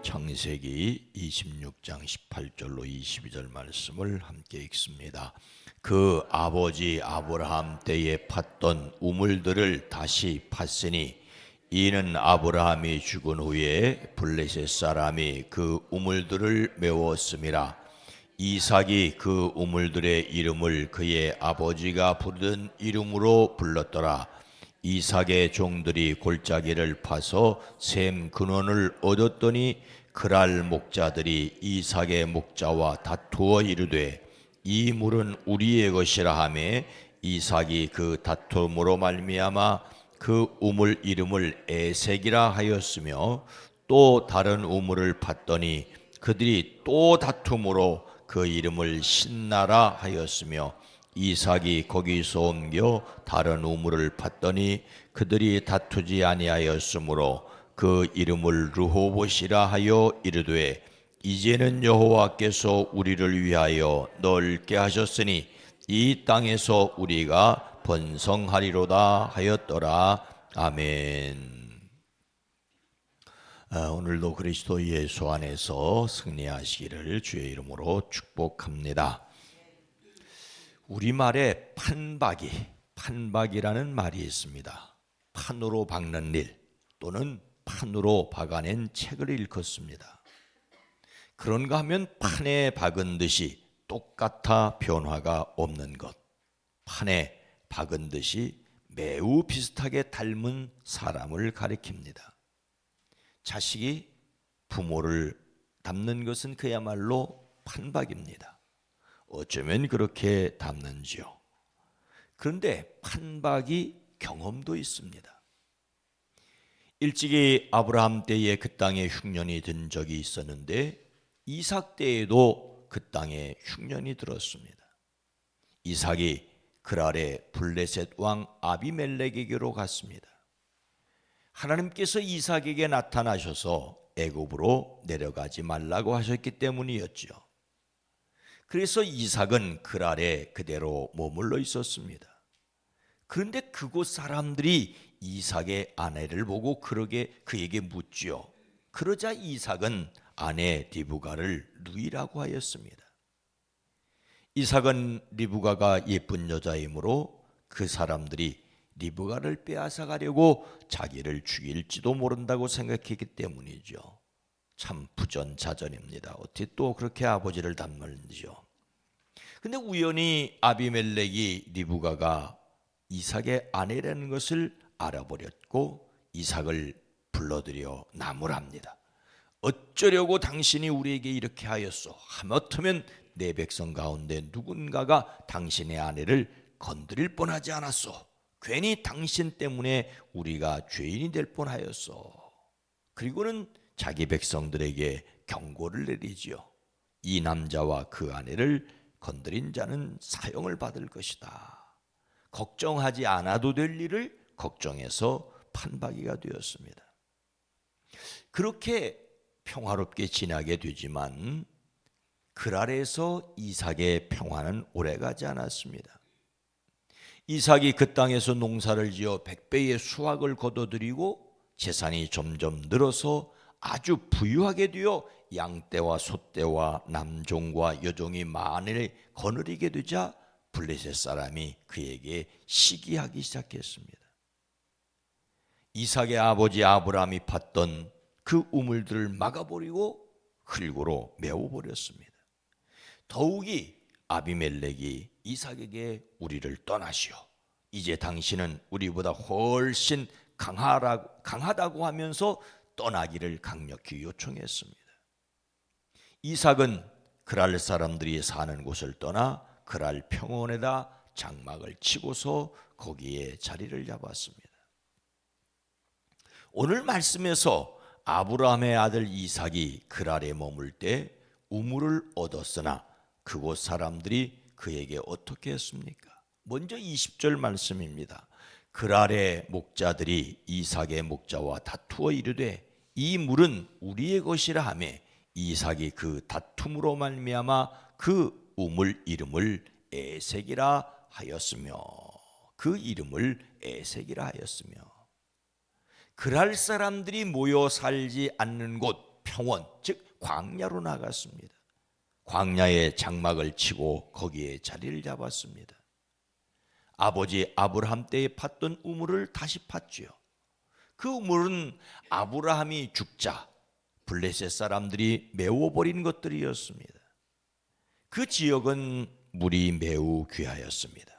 창세기 26장 18절로 22절 말씀을 함께 읽습니다. 그 아버지 아브라함 때에 팠던 우물들을 다시 팠으니 이는 아브라함이 죽은 후에 블레셋 사람이 그 우물들을 메웠음이라. 이삭이 그 우물들의 이름을 그의 아버지가 부르던 이름으로 불렀더라. 이삭의 종들이 골짜기를 파서 샘 근원을 얻었더니 그랄 목자들이 이삭의 목자와 다투어 이르되 이 물은 우리의 것이라 하매 이삭이 그 다툼으로 말미암아 그 우물 이름을 에색이라 하였으며 또 다른 우물을 팠더니 그들이 또 다툼으로 그 이름을 신나라 하였으며 이삭이 거기서 옮겨 다른 우물을 팠더니 그들이 다투지 아니하였으므로 그 이름을 르호봇이라 하여 이르되 이제는 여호와께서 우리를 위하여 넓게 하셨으니 이 땅에서 우리가 번성하리로다 하였더라. 아멘. 오늘도 그리스도 예수 안에서 승리하시기를 주의 이름으로 축복합니다. 우리말에 판박이라는 말이 있습니다. 판으로 박는 일 또는 판으로 박아낸 책을 일컫습니다. 그런가 하면 판에 박은 듯이 똑같아 변화가 없는 것, 판에 박은 듯이 매우 비슷하게 닮은 사람을 가리킵니다. 자식이 부모를 닮는 것은 그야말로 판박입니다. 어쩌면 그렇게 닮는지요. 그런데 판박이 경험도 있습니다. 일찍이 아브라함 때에 그 땅에 흉년이 든 적이 있었는데 이삭 때에도 그 땅에 흉년이 들었습니다. 이삭이 그랄의 블레셋 왕 아비멜렉에게로 갔습니다. 하나님께서 이삭에게 나타나셔서 애굽으로 내려가지 말라고 하셨기 때문이었죠. 그래서 이삭은 그랄에 그대로 머물러 있었습니다. 그런데 그곳 사람들이 이삭의 아내를 보고 그에게 묻지요. 그러자 이삭은 아내 리브가를 누이라고 하였습니다. 이삭은 리브가가 예쁜 여자이므로 그 사람들이 리브가를 빼앗아 가려고 자기를 죽일지도 모른다고 생각했기 때문이죠. 참 부전자전입니다. 어떻게 또 그렇게 아버지를 닮는지요. 근데 우연히 아비멜렉이 리브가가 이삭의 아내라는 것을 알아버렸고 이삭을 불러들여 나무랍니다. 어쩌려고 당신이 우리에게 이렇게 하였소? 하마터면 내 백성 가운데 누군가가 당신의 아내를 건드릴 뻔하지 않았소? 괜히 당신 때문에 우리가 죄인이 될 뻔하였소. 그리고는 자기 백성들에게 경고를 내리지요. 이 남자와 그 아내를 건드린 자는 사형을 받을 것이다. 걱정하지 않아도 될 일을 걱정해서 판박이가 되었습니다. 그렇게 평화롭게 지나게 되지만 그랄에서 이삭의 평화는 오래가지 않았습니다. 이삭이 그 땅에서 농사를 지어 100배의 수확을 거둬들이고 재산이 점점 늘어서 아주 부유하게 되어 양떼와 소떼와 남종과 여종이 만일 거느리게 되자 블레셋 사람이 그에게 시기하기 시작했습니다. 이삭의 아버지 아브라함이 팠던 그 우물들을 막아버리고 흙으로 메워버렸습니다. 더욱이 아비멜렉이 이삭에게 우리를 떠나시오. 이제 당신은 우리보다 훨씬 강하다고 하면서 떠나기를 강력히 요청했습니다. 이삭은 그랄 사람들이 사는 곳을 떠나 그랄 평원에다 장막을 치고서 거기에 자리를 잡았습니다. 오늘 말씀에서 아브라함의 아들 이삭이 그랄에 머물 때 우물을 얻었으나 그곳 사람들이 그에게 어떻게 했습니까? 먼저 20절 말씀입니다. 그랄의 목자들이 이삭의 목자와 다투어 이르되 이 물은 우리의 것이라 하며 이삭이 그 다툼으로 말미암아 그 우물 이름을 에색이라 하였으며 그랄 사람들이 모여 살지 않는 곳, 평원, 즉 광야로 나갔습니다. 광야에 장막을 치고 거기에 자리를 잡았습니다. 아버지 아브라함 때에 팠던 우물을 다시 팠지요. 그 우물은 아브라함이 죽자 블레셋 사람들이 메워버린 것들이었습니다. 그 지역은 물이 매우 귀하였습니다.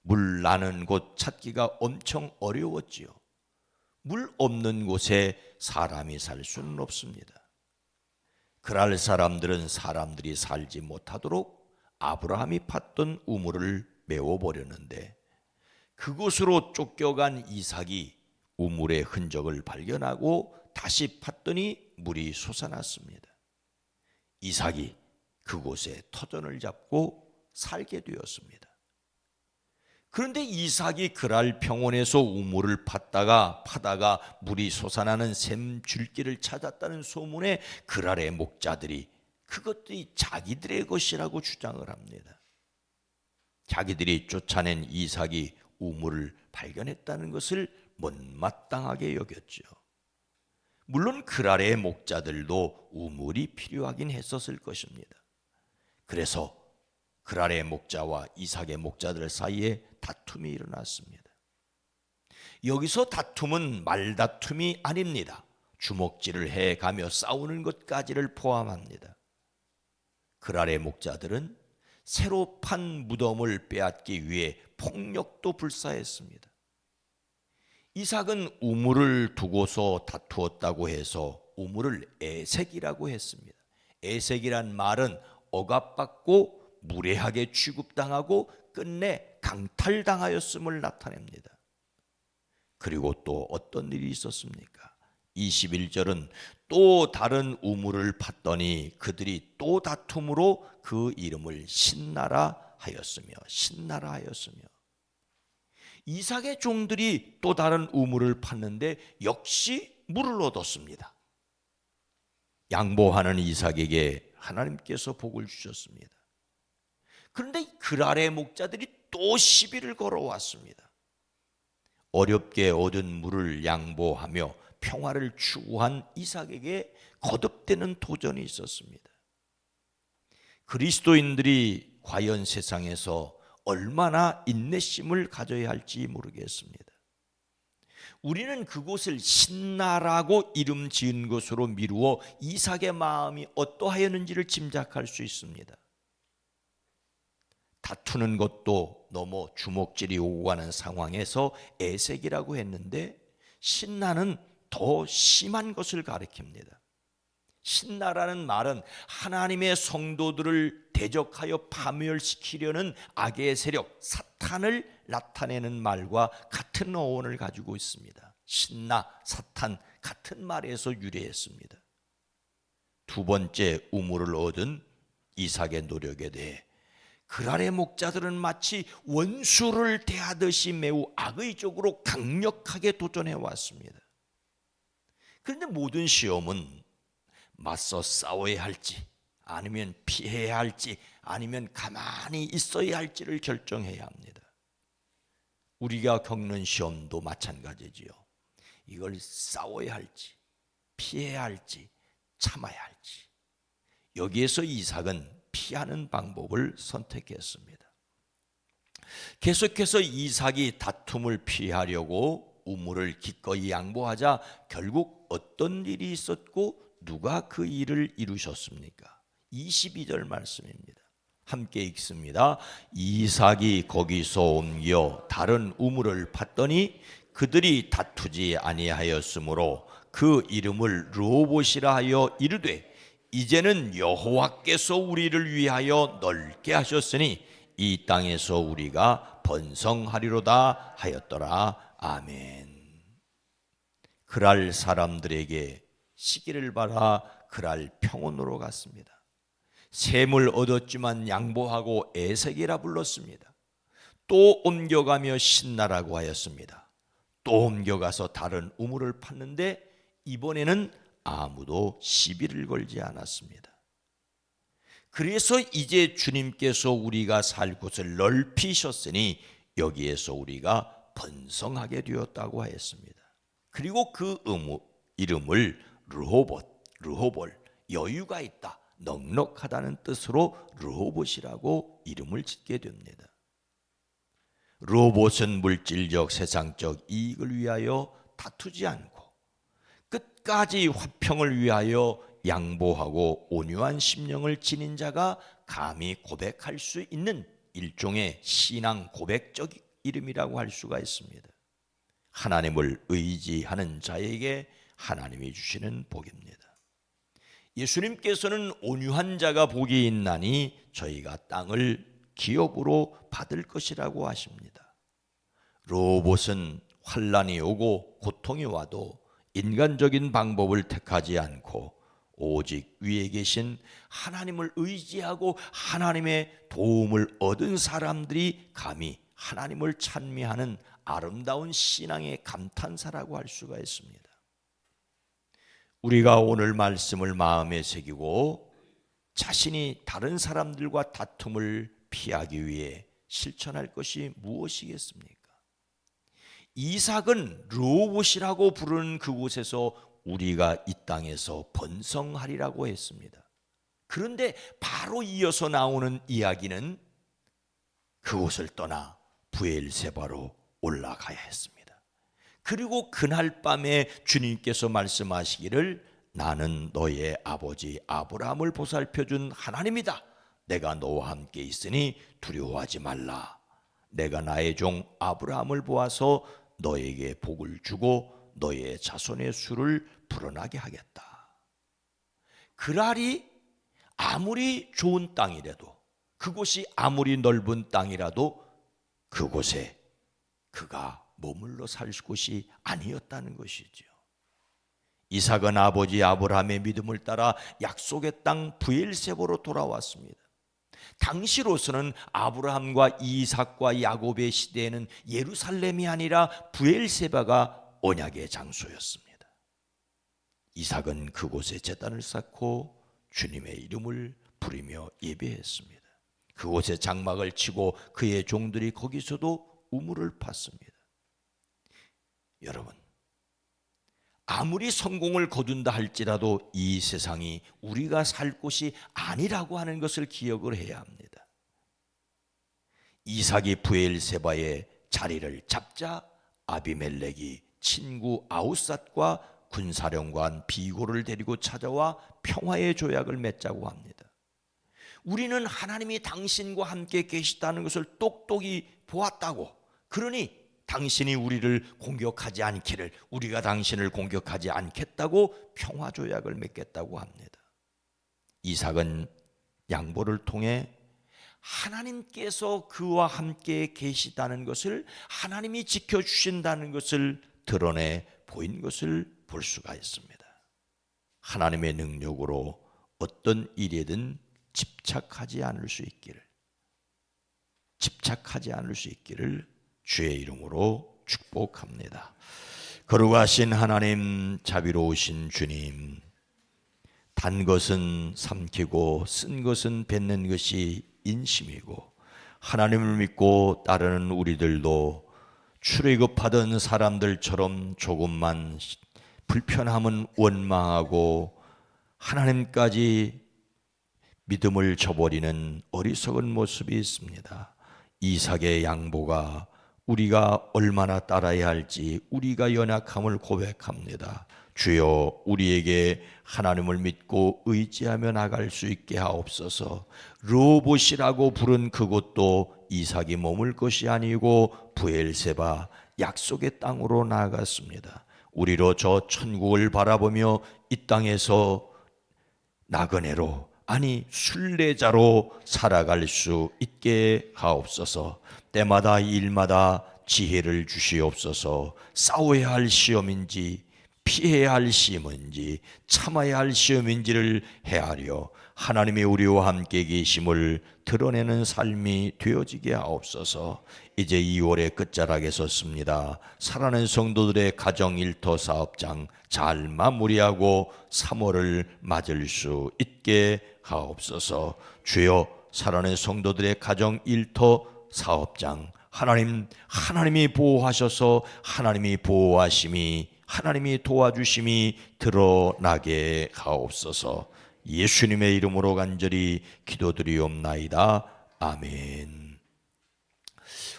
물 나는 곳 찾기가 엄청 어려웠지요. 물 없는 곳에 사람이 살 수는 없습니다. 그랄 사람들은 사람들이 살지 못하도록 아브라함이 팠던 우물을 메워버렸는데, 그곳으로 쫓겨간 이삭이 우물의 흔적을 발견하고 다시 팠더니 물이 솟아났습니다. 이삭이 그곳에 터전을 잡고 살게 되었습니다. 그런데 이삭이 그랄 평원에서 우물을 파다가 물이 솟아나는 샘 줄기를 찾았다는 소문에 그랄의 목자들이 그것들이 자기들의 것이라고 주장을 합니다. 자기들이 쫓아낸 이삭이 우물을 발견했다는 것을 못마땅하게 여겼죠. 물론 그랄의 목자들도 우물이 필요하긴 했었을 것입니다. 그래서 그랄의 목자와 이삭의 목자들 사이에 다툼이 일어났습니다. 여기서 다툼은 말다툼이 아닙니다. 주먹질을 해가며 싸우는 것까지를 포함합니다. 그랄의 목자들은 새로 판 무덤을 빼앗기 위해 폭력도 불사했습니다. 이삭은 우물을 두고서 다투었다고 해서 우물을 에색이라고 했습니다. 에색이란 말은 억압받고 무례하게 취급당하고 끝내 강탈당하였음을 나타냅니다. 그리고 또 어떤 일이 있었습니까? 21절은 또 다른 우물을 팠더니 그들이 또 다툼으로 그 이름을 신나라 하였으며 이삭의 종들이 또 다른 우물을 팠는데 역시 물을 얻었습니다. 양보하는 이삭에게 하나님께서 복을 주셨습니다. 그런데 그랄의 목자들이 또 시비를 걸어왔습니다. 어렵게 얻은 물을 양보하며 평화를 추구한 이삭에게 거듭되는 도전이 있었습니다. 그리스도인들이 과연 세상에서 얼마나 인내심을 가져야 할지 모르겠습니다. 우리는 그곳을 신나라고 이름 지은 것으로 미루어 이삭의 마음이 어떠하였는지를 짐작할 수 있습니다. 다투는 것도 너무 주먹질이 오고 가는 상황에서 에색이라고 했는데, 신나는 더 심한 것을 가리킵니다. 신나라는 말은 하나님의 성도들을 대적하여 파멸시키려는 악의 세력 사탄을 나타내는 말과 같은 어원을 가지고 있습니다. 신나, 사탄 같은 말에서 유래했습니다. 두 번째 우물을 얻은 이삭의 노력에 대해 그랄의 목자들은 마치 원수를 대하듯이 매우 악의적으로 강력하게 도전해 왔습니다. 그런데 모든 시험은 맞서 싸워야 할지, 아니면 피해야 할지, 아니면 가만히 있어야 할지를 결정해야 합니다. 우리가 겪는 시험도 마찬가지지요. 이걸 싸워야 할지, 피해야 할지, 참아야 할지. 여기에서 이삭은 피하는 방법을 선택했습니다. 계속해서 이삭이 다툼을 피하려고 우물을 기꺼이 양보하자 결국 어떤 일이 있었고 누가 그 일을 이루셨습니까? 22절 말씀입니다. 함께 읽습니다. 이삭이 거기서 옮겨 다른 우물을 팠더니 그들이 다투지 아니하였으므로 그 이름을 르호봇이라 하여 이르되 이제는 여호와께서 우리를 위하여 넓게 하셨으니 이 땅에서 우리가 번성하리로다 하였더라. 아멘. 그랄 사람들에게 시기를 바라 그랄 평원으로 갔습니다. 샘을 얻었지만 양보하고 에색이라 불렀습니다. 또 옮겨가며 신나라고 하였습니다. 또 옮겨가서 다른 우물을 팠는데 이번에는 아무도 시비를 걸지 않았습니다. 그래서 이제 주님께서 우리가 살 곳을 넓히셨으니 여기에서 우리가 번성하게 되었다고 하였습니다. 그리고 그 이름을 르호봇, 르호볼, 여유가 있다, 넉넉하다는 뜻으로 르호봇이라고 이름을 짓게 됩니다. 르호봇은 물질적 세상적 이익을 위하여 다투지 않고 끝까지 화평을 위하여 양보하고 온유한 심령을 지닌 자가 감히 고백할 수 있는 일종의 신앙 고백적 이름이라고 할 수가 있습니다. 하나님을 의지하는 자에게 하나님이 주시는 복입니다. 예수님께서는 온유한 자가 복이 있나니 저희가 땅을 기업으로 받을 것이라고 하십니다. 르호봇은 환난이 오고 고통이 와도 인간적인 방법을 택하지 않고 오직 위에 계신 하나님을 의지하고 하나님의 도움을 얻은 사람들이 감히 하나님을 찬미하는 아름다운 신앙의 감탄사라고 할 수가 있습니다. 우리가 오늘 말씀을 마음에 새기고 자신이 다른 사람들과 다툼을 피하기 위해 실천할 것이 무엇이겠습니까? 이삭은 르호봇이라고 부르는 그곳에서 우리가 이 땅에서 번성하리라고 했습니다. 그런데 바로 이어서 나오는 이야기는 그곳을 떠나 브엘세바로 올라가야 했습니다. 그리고 그날 밤에 주님께서 말씀하시기를 나는 너의 아버지 아브라함을 보살펴준 하나님이다. 내가 너와 함께 있으니 두려워하지 말라. 내가 나의 종 아브라함을 보아서 너에게 복을 주고 너의 자손의 수를 불어나게 하겠다. 그랄이 아무리 좋은 땅이라도, 그곳이 아무리 넓은 땅이라도 그곳에 그가 머물러 살 곳이 아니었다는 것이죠. 이삭은 아버지 아브라함의 믿음을 따라 약속의 땅 브엘세바로 돌아왔습니다. 당시로서는 아브라함과 이삭과 야곱의 시대에는 예루살렘이 아니라 브엘세바가 언약의 장소였습니다. 이삭은 그곳에 제단을 쌓고 주님의 이름을 부르며 예배했습니다. 그곳에 장막을 치고 그의 종들이 거기서도 우물을 팠습니다. 여러분, 아무리 성공을 거둔다 할지라도 이 세상이 우리가 살 곳이 아니라고 하는 것을 기억을 해야 합니다. 이삭이 브엘세바의 자리를 잡자 아비멜렉이 친구 아우삿과 군사령관 비고를 데리고 찾아와 평화의 조약을 맺자고 합니다. 우리는 하나님이 당신과 함께 계시다는 것을 똑똑히 보았다고, 그러니 당신이 우리를 공격하지 않기를, 우리가 당신을 공격하지 않겠다고 평화조약을 맺겠다고 합니다. 이삭은 양보를 통해 하나님께서 그와 함께 계시다는 것을, 하나님이 지켜주신다는 것을 드러내 보인 것을 볼 수가 있습니다. 하나님의 능력으로 어떤 일에든 집착하지 않을 수 있기를 주의 이름으로 축복합니다. 거룩하신 하나님, 자비로우신 주님, 단 것은 삼키고 쓴 것은 뱉는 것이 인심이고, 하나님을 믿고 따르는 우리들도 출애굽하던 사람들처럼 조금만 불편함은 원망하고 하나님까지 믿음을 저버리는 어리석은 모습이 있습니다. 이삭의 양보가 우리가 얼마나 따라야 할지 우리가 연약함을 고백합니다. 주여, 우리에게 하나님을 믿고 의지하며 나갈 수 있게 하옵소서. 르호봇이라고 부른 그곳도 이삭이 머물 것이 아니고 브엘세바 약속의 땅으로 나아갔습니다. 우리로 저 천국을 바라보며 이 땅에서 나그네로, 아니 순례자로 살아갈 수 있게 하옵소서. 때마다 일마다 지혜를 주시옵소서. 싸워야 할 시험인지 피해야 할 시험인지 참아야 할 시험인지를 헤아려 하나님의 우리와 함께 계심을 드러내는 삶이 되어지게 하옵소서. 이제 2월의 끝자락에 섰습니다. 사랑하는 성도들의 가정 일터 사업장 잘 마무리하고 3월을 맞을 수 있게 하옵소서. 주여, 사랑하는 성도들의 가정 일터 사업장 하나님이 보호하셔서 하나님이 보호하심이 하나님이 도와주심이 드러나게 하옵소서. 예수님의 이름으로 간절히 기도드리옵나이다. 아멘.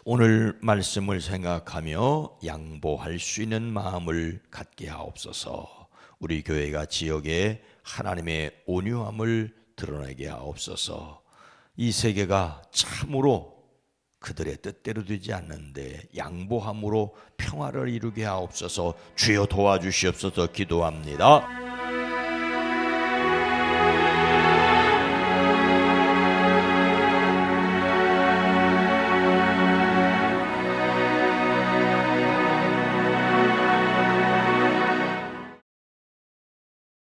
오늘 말씀을 생각하며 양보할 수 있는 마음을 갖게 하옵소서. 우리 교회가 지역에 하나님의 온유함을 드러내게 하옵소서. 이 세계가 참으로 그들의 뜻대로 되지 않는데 양보함으로 평화를 이루게 하옵소서. 주여 도와주시옵소서. 기도합니다.